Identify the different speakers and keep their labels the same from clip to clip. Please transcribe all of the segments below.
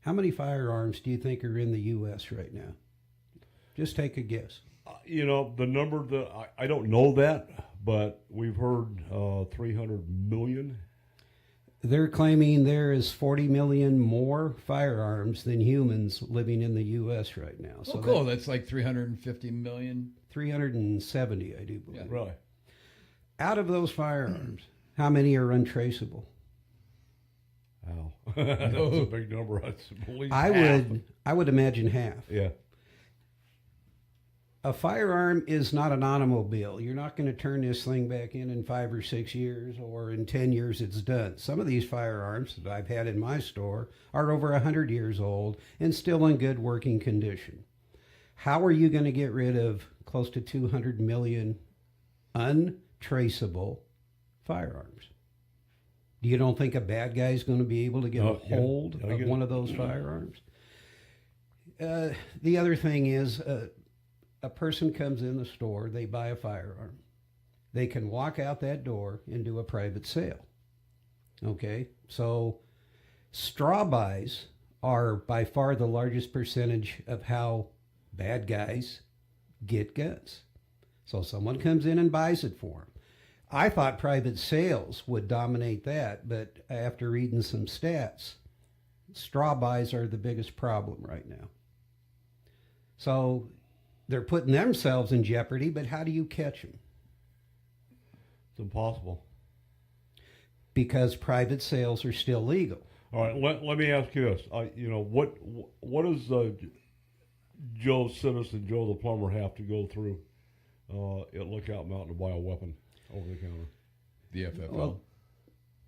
Speaker 1: How many firearms do you think are in the U.S. right now? Just take a guess.
Speaker 2: The number that I don't know that, but we've heard 300 million.
Speaker 1: They're claiming there is 40 million more firearms than humans living in the U.S. right now.
Speaker 3: So cool. That's like 350 million.
Speaker 1: 370, I do believe.
Speaker 2: Yeah. Really?
Speaker 1: Out of those firearms, how many are untraceable?
Speaker 2: Wow. That's a big number.
Speaker 1: I would imagine half.
Speaker 2: Yeah.
Speaker 1: A firearm is not an automobile. You're not going to turn this thing back in 5 or 6 years, or in 10 years it's done. Some of these firearms that I've had in my store are over 100 years old and still in good working condition. How are you going to get rid of close to 200 million untraceable firearms? You don't think a bad guy is going to be able to get a hold of one of those firearms? The other thing is, a person comes in the store, they buy a firearm. They can walk out that door and do a private sale. Okay? So straw buys are by far the largest percentage of how bad guys get guns. So someone comes in and buys it for them. I thought private sales would dominate that, but after reading some stats, straw buys are the biggest problem right now. So they're putting themselves in jeopardy, but how do you catch them?
Speaker 2: It's impossible.
Speaker 1: Because private sales are still legal.
Speaker 2: All right, let me ask you this. What does Joe Citizen, Joe the plumber, have to go through at Lookout Mountain to buy a weapon over the counter?
Speaker 3: The FFL.
Speaker 1: Well,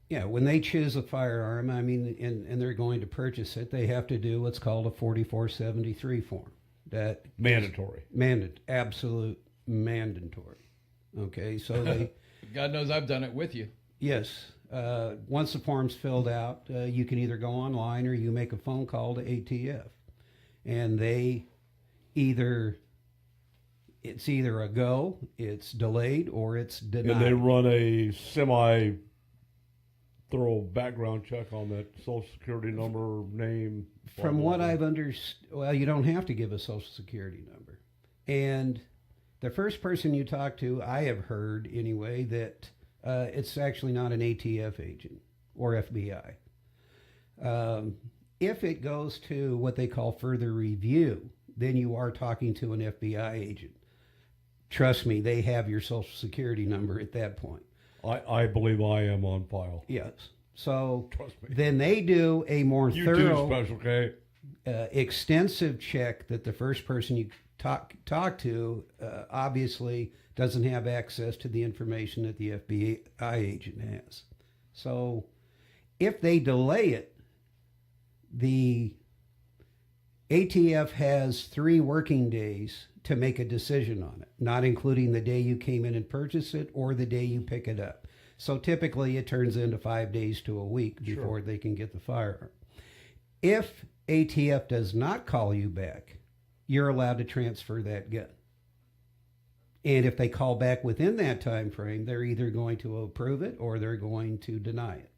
Speaker 1: yeah, when they choose a firearm, and they're going to purchase it, they have to do what's called a 4473 form. That
Speaker 2: mandatory.
Speaker 1: Absolute mandatory. Okay, so they...
Speaker 3: God knows I've done it with you.
Speaker 1: Yes. Once the form's filled out, you can either go online or you make a phone call to ATF. And they it's either a go, it's delayed, or it's denied.
Speaker 2: And they run a thorough background check on that Social Security number, name.
Speaker 1: From what I've understood, well, you don't have to give a Social Security number. And the first person you talk to, I have heard anyway, that it's actually not an ATF agent or FBI. If it goes to what they call further review, then you are talking to an FBI agent. Trust me, they have your Social Security number at that point.
Speaker 2: I believe I am on file.
Speaker 1: Yes. So
Speaker 2: Trust me.
Speaker 1: Then they do a more thorough,
Speaker 2: Special K.
Speaker 1: Extensive check that the first person you talk to obviously doesn't have access to the information that the FBI agent has. So if they delay it, the ATF has 3 working days to make a decision on it, not including the day you came in and purchased it or the day you pick it up. So typically it turns into 5 days to a week before they can get the firearm. If ATF does not call you back, you're allowed to transfer that gun. And if they call back within that time frame, they're either going to approve it or they're going to deny it.